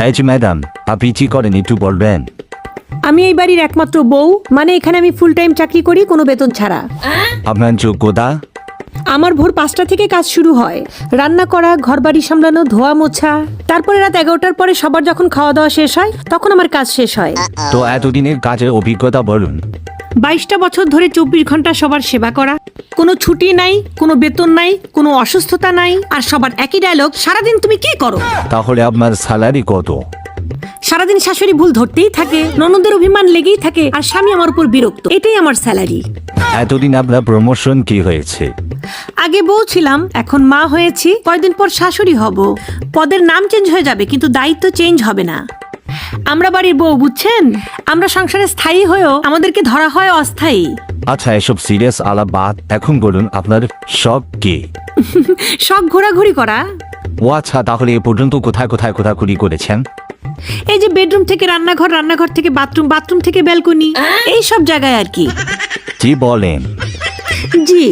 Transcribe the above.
এই যে ম্যাডাম, আপনি কি করেন একটু বলবেন? আমি এই বাড়ির একমাত্র বউ, মানে এখানে আমি ফুল টাইম চাকরি করি কোনো বেতন ছাড়া। আপনার যোগ্যতা? আমার ভোর 5টা থেকে কাজ শুরু হয়, রান্না করা, ঘর বাড়ি সামলানো, ধোয়া মোছা। তারপরে রাত 11টার পরে সবার যখন খাওয়া দাওয়া শেষ হয় তখন আমার কাজ শেষ হয়। তো এতদিনের কাজের অভিজ্ঞতা বলুন। 22টা বছর ধরে 24 ঘন্টা সবার সেবা করা, কোনো ছুটি নাই, কোনো বেতন নাই, কোনো অসুস্থতা নাই, আর সবার একই ডায়লগ, সারাদিন তুমি কি করো? তাহলে আপনার স্যালারি কত? সারাদিন শাশুড়ি ভুল ধরতেই থাকে, ননদের অভিমান লেগেই থাকে, আর স্বামী আমার উপর বিরক্ত। এটাই আমার স্যালারি। এতদিন আপনার প্রমোশন কি হয়েছে? আগে বউ ছিলাম, এখন মা হয়েছি, কয়দিন পর শাশুড়ি হব। পদের নাম চেঞ্জ হয়ে যাবে কিন্তু দায়িত্ব চেঞ্জ হবে না। আমরা বাড়ির বউ, বুঝছেন? আমরা সংসারে স্থায়ী হয়েও আমাদেরকে ধরা হয় অস্থায়ী। আচ্ছা, এসব সিরিয়াস আলাপ বাদ, এখন বলুন আপনার শখ কি? শখ ঘোরাঘুরি করা। ও আচ্ছা, তাহলে এ পর্যন্ত কোথায় কোথায় ঘোরাঘুরি করেছেন? এই যে বেডরুম থেকে রান্নাঘর, রান্নাঘর থেকে বাথরুম, বাথরুম থেকে ব্যালকনি, এই সব জায়গায় আর কি। কি বলেন? জি।